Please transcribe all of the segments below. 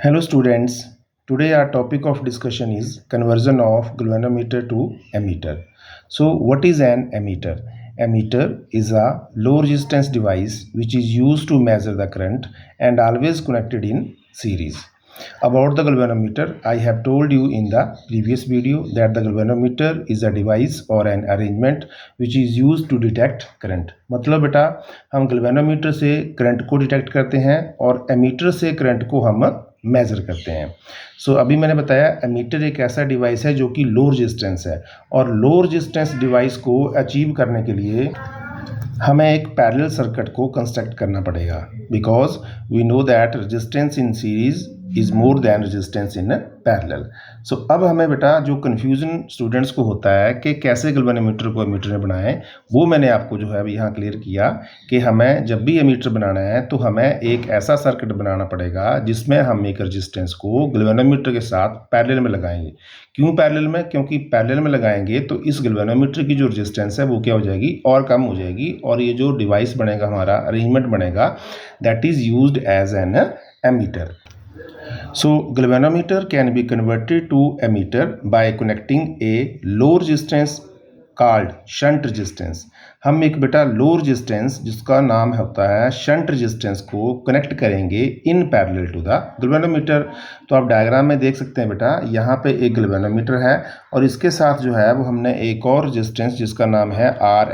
Hello students, today our topic of discussion is conversion of galvanometer to ammeter. So what is an ammeter? Ammeter is a low resistance device which is used to measure the current and always connected in series. About the galvanometer, I have told you in the previous video that the galvanometer is a device or an arrangement which is used to detect current. मतलब बेटा हम galvanometer से current को detect करते हैं और ammeter से current को हम मेज़र करते हैं। अभी मैंने बताया एमीटर एक ऐसा डिवाइस है जो कि लो रेजिस्टेंस है और लो रेजिस्टेंस डिवाइस को अचीव करने के लिए हमें एक पैरेलल सर्किट को कंस्ट्रक्ट करना पड़ेगा because we know that resistance in series is more than resistance in parallel. अब हमें बेटा जो कन्फ्यूज़न स्टूडेंट्स को होता है कि कैसे गैल्वेनोमीटर को एमीटर में बनाएं, वो मैंने आपको जो है अभी यहाँ क्लियर किया कि हमें जब भी एमीटर बनाना है तो हमें एक ऐसा सर्किट बनाना पड़ेगा जिसमें हम एक रेजिस्टेंस को गैल्वेनोमीटर के साथ पैरेलल में लगाएंगे। क्यों पैरेलल में? क्योंकि पैरेलल में लगाएंगे तो इस गैल्वेनोमीटर की जो रेजिस्टेंस है वो क्या हो जाएगी और कम हो जाएगी और ये जो डिवाइस बनेगा हमारा अरेंजमेंट बनेगा that is used as an ammeter. So galvanometer can be converted to ammeter by connecting a low resistance called shunt resistance। हम एक बेटा लो रेजिस्टेंस जिसका नाम होता है शंट रेजिस्टेंस को कनेक्ट करेंगे in parallel to the galvanometer. तो आप डायग्राम में देख सकते हैं बेटा यहाँ पे एक गैल्वेनोमीटर है और इसके साथ जो है वो हमने एक और रेजिस्टेंस जिसका नाम है आर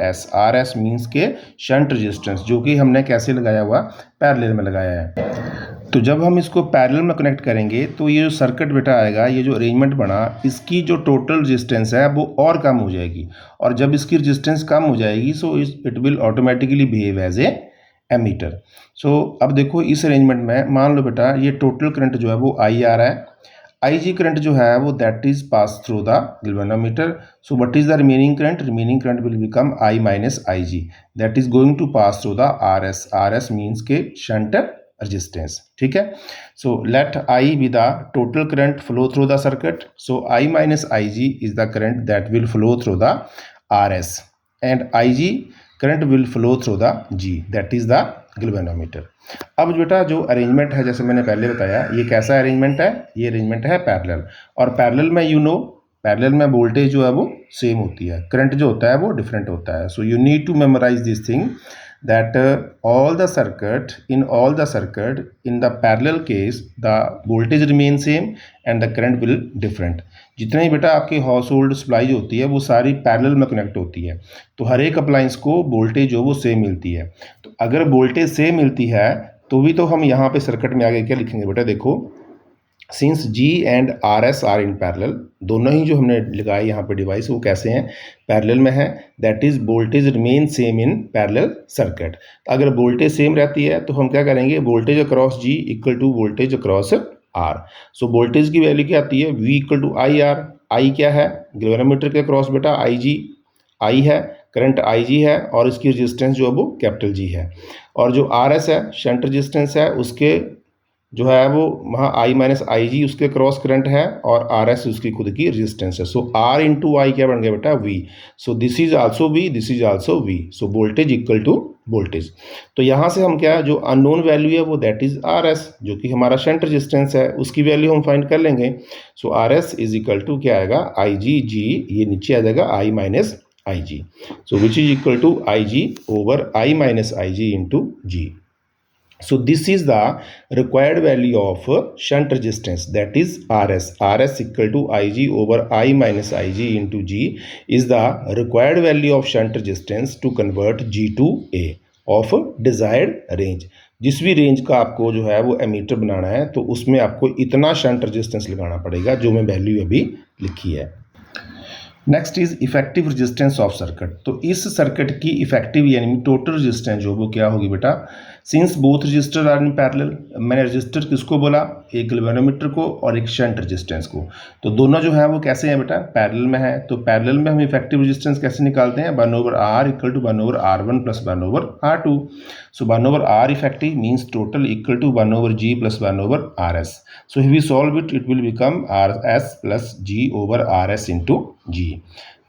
एस मीन्स के शंट रेजिस्टेंस, जो कि हमने कैसे लगाया हुआ पैरेलल में लगाया है। तो जब हम इसको पैरेलल में कनेक्ट करेंगे तो ये जो सर्किट बेटा आएगा, ये जो अरेंजमेंट बना, इसकी जो टोटल रेजिस्टेंस है वो और कम हो जाएगी और जब इसकी रेजिस्टेंस कम हो जाएगी so it will automatically behave as a ammeter. अब देखो इस अरेंजमेंट में मान लो बेटा ये टोटल करंट जो है वो आई आ रहा है, आई जी करंट जो है वो that is pass through the galvanometer. What is the remaining current? Remaining current will become I minus I G that is going to pass through the R S means के shunt resistance। ठीक है, let I be the total current flow through the circuit, so I minus Ig is the current that will flow through the RS and Ig current will flow through the G, that is the galvanometer। अब बेटा जो arrangement है जैसे मैंने पहले बताया ये कैसा अरेंजमेंट है? ये अरेंजमेंट है पैरेलल और पैरेलल में पैरेलल में वोल्टेज जो है वो सेम होती है, करंट जो होता है वो डिफरेंट होता है। You need to memorize this thing that all the circuit in the parallel case the voltage remain same and the current will different। जितने ही बेटा आपके हाउस होल्ड सप्लाई जो होती है वो सारी पैरेलल में कनेक्ट होती है तो हर एक अप्लायंस को वोल्टेज जो वो सेम मिलती है। तो अगर वोल्टेज सेम मिलती है तो भी तो हम यहाँ पे सर्किट में आगे क्या लिखेंगे बेटा, देखो since G and RS are in parallel, दोनों ही जो हमने लगाए यहाँ पे डिवाइस वो कैसे हैं? पैरेलल में है, that is voltage remain same in parallel circuit. अगर वोल्टेज सेम रहती है तो हम क्या करेंगे, voltage across G equal to voltage across R। Voltage की वैल्यू क्या आती है? V equal to I R. I क्या है? गैल्वेनोमीटर के अक्रॉस बेटा आई है, करंट IG है और इसकी रेजिस्टेंस जो है वो कैपिटल G है और जो RS है शंट रेजिस्टेंस है उसके जो है वो वहाँ I माइनस आई जी उसके क्रॉस करंट है और RS उसकी खुद की रेजिस्टेंस है। R इंटू आई क्या बन गया बेटा? V। This is also V, this is also V। Voltage equal to voltage. तो यहाँ से हम क्या जो अननोन वैल्यू है वो दैट इज RS जो कि हमारा शंट रेजिस्टेंस है उसकी वैल्यू हम फाइंड कर लेंगे। RS इज इक्वल टू क्या आएगा? IG G, ये नीचे आ जाएगा I minus I G. Which is equal to IG over I minus I G into G। This is the required value of shunt resistance, that is RS। RS equal to IG over I minus IG into G is the required value of shunt resistance to convert G to A of desired range। जिस भी range का आपको जो है वो ammeter बनाना है तो उसमें आपको इतना शंट रेजिस्टेंस लगाना पड़ेगा जो मैं वैल्यू अभी लिखी है। Next is effective resistance of circuit. तो इस सर्किट की इफेक्टिव यानी टोटल रेजिस्टेंस जो वो क्या होगी बेटा, since both resistor are in parallel. मैंने रजिस्टर किसको बोला? एक गैल्वेनोमीटर को और एक शंट रेजिस्टेंस को। तो दोनों जो है वो कैसे हैं बेटा? पैरेलल में है। तो पैरेलल में हम इफेक्टिव रेजिस्टेंस कैसे निकालते हैं? 1/R equal to 1/R1 plus 1/R2। 1/R effective means total equal to 1/G plus 1/RS। if we solve it will become RS plus G over RS into G।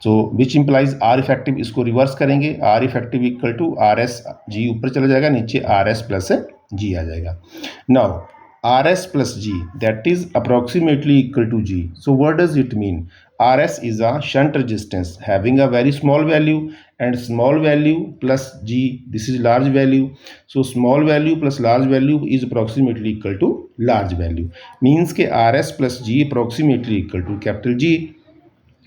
Which implies R effective, इसको reverse करेंगे, R effective equal to RS G ऊपर चला जाएगा, नीचे RS plus G आ जाएगा। Now RS plus G, that is approximately equal to G. So what does it mean? RS is a shunt resistance having a very small value, and small value plus G, this is large value. So small value plus large value is approximately equal to large value. Means ke RS plus G approximately equal to capital G.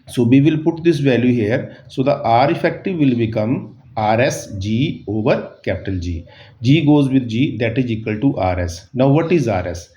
So we will put this value here. So the R effective will become RS G over capital G. G goes with G, that is equal to RS. Now what is RS?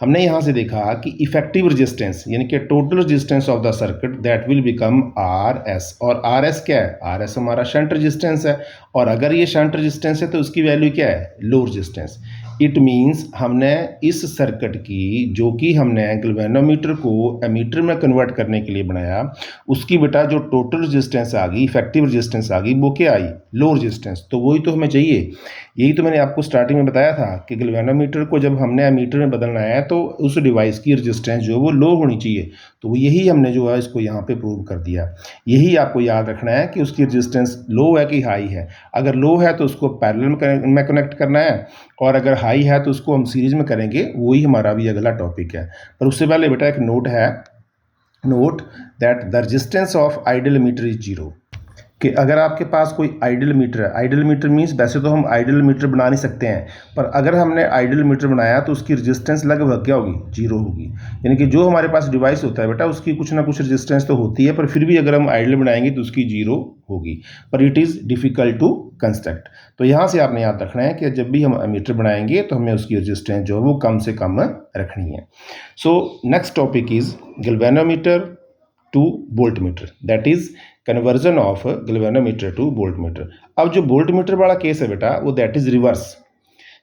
हमने यहाँ से देखा कि effective resistance यानी कि total resistance of the circuit that will become R S. और R S क्या है? आर एस हमारा शंट रेजिस्टेंस है, और अगर ये शंट रेजिस्टेंस है तो उसकी वैल्यू क्या है? Low resistance. इट मीन्स हमने इस सर्किट की, जो कि हमने गैल्वेनोमीटर को एमीटर में कन्वर्ट करने के लिए बनाया, उसकी बेटा जो टोटल रेजिस्टेंस आ गई, इफेक्टिव रेजिस्टेंस आ गई, वो क्या आई? Low resistance. तो वही तो हमें चाहिए. यही तो मैंने आपको स्टार्टिंग में बताया था कि गैल्वेनोमीटर को जब हमने एमीटर में बदलना है तो उस डिवाइस की रेजिस्टेंस जो है वो लो होनी चाहिए. तो यही हमने जो है इसको यहाँ पे प्रूव कर दिया. यही आपको याद रखना है कि उसकी रेजिस्टेंस लो है कि हाई है. अगर लो है तो उसको पैरेलल में कनेक्ट करना है, और अगर हाई है तो उसको हम सीरीज में करेंगे. वही हमारा भी अगला टॉपिक है. पर उससे पहले बेटा एक नोट है. Note that the resistance of ideal meter is zero. कि अगर आपके पास कोई आइडियल मीटर है, आइडियल मीटर मीन्स वैसे तो हम आइडियल मीटर बना नहीं सकते हैं, पर अगर हमने आइडियल मीटर बनाया तो उसकी रेजिस्टेंस लगभग क्या होगी? जीरो होगी. यानी कि जो हमारे पास डिवाइस होता है बेटा उसकी कुछ ना कुछ रेजिस्टेंस तो होती है, पर फिर भी अगर हम आइडियल बनाएंगे तो उसकी जीरो होगी. पर it is difficult to construct. तो यहाँ से आपने याद रखना है कि जब भी हम मीटर बनाएंगे तो हमें उसकी रेजिस्टेंस जो है वो कम से कम रखनी है. So next topic is galvanometer two volt meter, that is conversion of galvanometer two volt meter. अब जो वोल्ट मीटर वाला केस है बेटा वो दैट इज़ रिवर्स.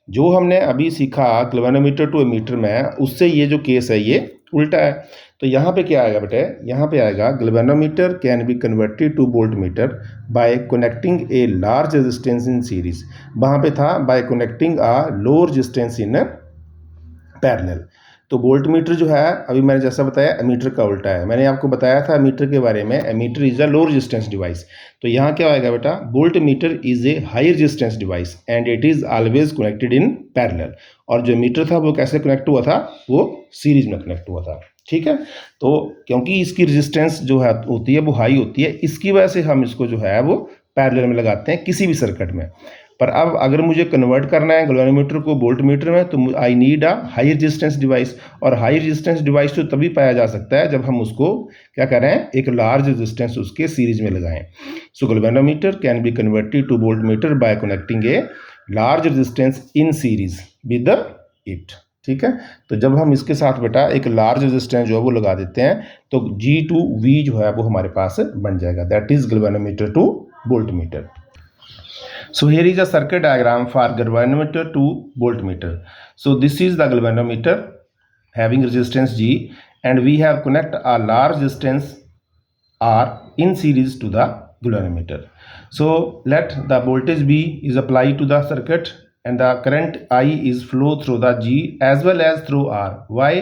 जो हमने अभी सीखा गैल्वेनोमीटर टू मीटर में, उससे ये जो केस है ये उल्टा है. तो यहाँ पे क्या आएगा बेटा? यहाँ पे आएगा galvanometer can be converted to voltmeter by connecting a large resistance in series. वहाँ पे था by connecting a low resistance in parallel. तो वोल्ट मीटर जो है अभी मैंने जैसा बताया एमीटर का उल्टा है. मैंने आपको बताया था एमीटर के बारे में, ammeter is a low resistance device. तो यहाँ क्या आएगा बेटा? Voltmeter is a high resistance device and it is always connected in parallel. और जो मीटर था वो कैसे कनेक्ट हुआ था? वो सीरीज में कनेक्ट हुआ था. ठीक है. तो क्योंकि इसकी रेजिस्टेंस जो है होती है वो हाई होती है, इसकी वजह से हम इसको जो है वो पैरेलल में लगाते हैं किसी भी सर्किट में. पर अब अगर मुझे कन्वर्ट करना है गैल्वेनोमीटर को वोल्ट मीटर में तो I need a high resistance device. और हाई रेजिस्टेंस डिवाइस तो तभी पाया जा सकता है जब हम उसको क्या करें? एक लार्ज रेजिस्टेंस उसके सीरीज में लगाएं. So galvanometer can be converted to voltmeter by connecting a large resistance in series with it. ठीक है. तो जब हम इसके साथ बेटा एक लार्ज रेजिस्टेंस जो है वो लगा देते हैं तो G2V जो है वो हमारे पास बन जाएगा. That is galvanometer two volt meter. So here is a circuit diagram for galvanometer to voltmeter. So this is the galvanometer having resistance G, and we have connect a large resistance R in series to the galvanometer. So let the voltage V is applied to the circuit and the current I is flow through the G as well as through R. Why?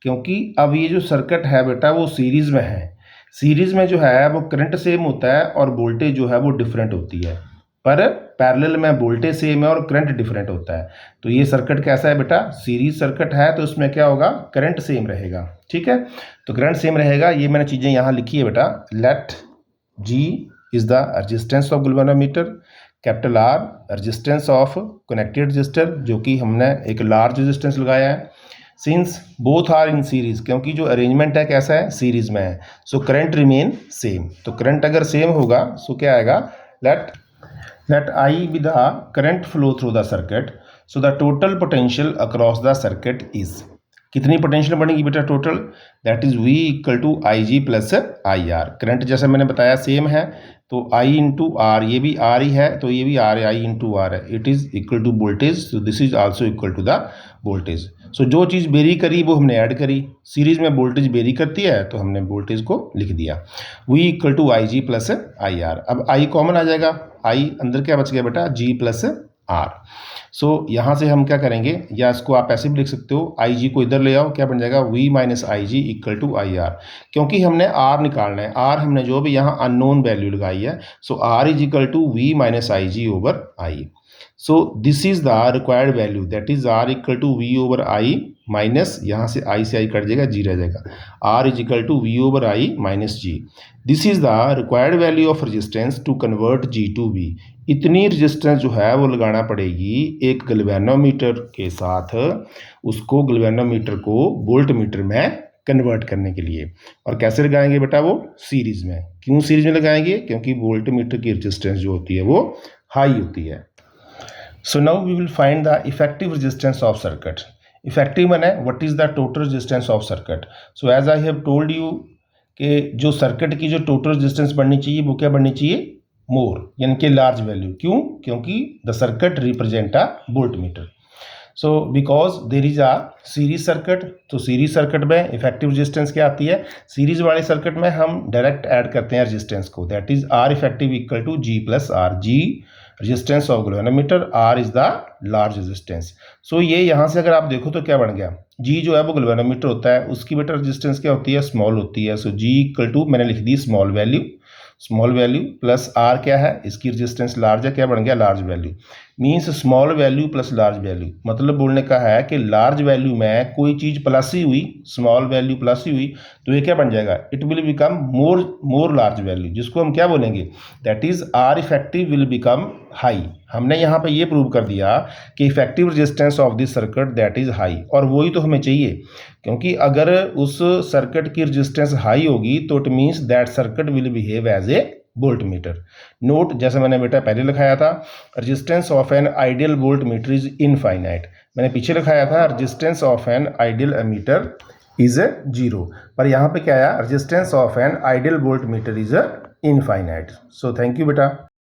क्योंकि अब ये जो circuit है बेटा वो series में है. Series में जो है वो करंट सेम होता है और वोल्टेज जो है वो डिफरेंट होती है, पर पैरेलल में वोल्टेज सेम है और करंट डिफरेंट होता है. तो ये सर्किट कैसा है बेटा? सीरीज सर्किट है, तो उसमें क्या होगा? करंट सेम रहेगा. ठीक है. तो करंट सेम रहेगा. ये मैंने चीज़ें यहाँ लिखी है बेटा. Let G is the resistance of galvanometer, capital R resistance of connected resistor जो कि हमने एक लार्ज रेजिस्टेंस लगाया है. Since both are in series, क्योंकि जो अरेंजमेंट है कैसा है? सीरीज में है. So current remain same. तो करंट अगर सेम होगा सो क्या आएगा? let I be the current flow through the circuit, so the total potential across the circuit is, कितनी पोटेंशियल बनेगी बेटा total? That is V equal to IG plus IR. Current जैसा मैंने बताया सेम है, तो I इंटू R, ये भी R ही है तो ये भी R है, I इंटू R है. It is equal to voltage, so this is also equal to the voltage. So जो चीज़ वेरी करी वो हमने ऐड करी. सीरीज में वोल्टेज वेरी करती है तो हमने वोल्टेज को लिख दिया. V equal to IG plus IR. अब I कॉमन आ जाएगा. I अंदर क्या बच गया बेटा? G plus R. सो यहाँ से हम क्या करेंगे, या इसको आप ऐसे भी लिख सकते हो, IG को इधर ले आओ, क्या बन जाएगा? V minus IG equal to IR. क्योंकि हमने R निकालना है, R हमने जो भी यहाँ अननोन वैल्यू लगाई है, so R is equal to V minus IG over I. So this is the required value, that is R equal to V over I minus, यहाँ से आई कट जाएगा, जी रह जाएगा, R is equal to V over I minus G. This is the required value of resistance to convert G to V. इतनी resistance जो है वो लगाना पड़ेगी एक गैल्वेनोमीटर के साथ, उसको गैल्वेनोमीटर को वोल्ट मीटर में कन्वर्ट करने के लिए। और कैसे लगाएंगे बेटा, वो सीरीज़ में। क्यों सीरीज़ में लगाएंगे, क्योंकि वोल्ट मीटर की रेजिस्टेंस जो होती है वो हाई होती है। So now we will find the effective resistance of circuit. Effective माने what is the total resistance of circuit. So as I have told you कि जो सर्किट की जो टोटल रेजिस्टेंस बढ़नी चाहिए वो क्या बढ़नी चाहिए, मोर, यानी कि लार्ज वैल्यू। क्यों, क्योंकि the circuit represent a voltmeter. So because there is a series circuit, तो सीरीज सर्किट में इफेक्टिव रेजिस्टेंस क्या आती है, सीरीज वाले सर्किट में हम डायरेक्ट ऐड करते हैं रेजिस्टेंस को, that is R effective equal to G plus R. G resistance of galvanometer, R is the large resistance. So ये यहाँ से अगर आप देखो तो क्या बन गया, जी जो है वो गैल्वेनोमीटर होता है, उसकी बेटा रेजिस्टेंस क्या होती है, स्मॉल होती है। सो जी इक्वल टू मैंने लिख दी स्मॉल वैल्यू प्लस आर क्या है, इसकी रेजिस्टेंस लार्ज है, क्या बन गया, large value. Means small value plus large value, मतलब बोलने का है कि लार्ज वैल्यू में कोई चीज़ प्लस ही हुई, स्मॉल वैल्यू प्लस ही हुई, तो ये क्या बन जाएगा, it will become more large value, जिसको हम क्या बोलेंगे, that is R effective will become high. हमने यहाँ पे ये प्रूव कर दिया कि effective resistance of this circuit that is high, और वही तो हमें चाहिए, क्योंकि अगर उस सर्किट की रेजिस्टेंस हाई होगी तो it means that circuit will behave as a voltmeter. Note, जैसे मैंने बेटा पहले लिखाया था, resistance of an ideal voltmeter is infinite. मैंने पीछे लिखाया था resistance of an ideal ammeter is a zero, पर यहाँ पे क्या आया, resistance of an ideal voltmeter is a infinite. So thank you बेटा।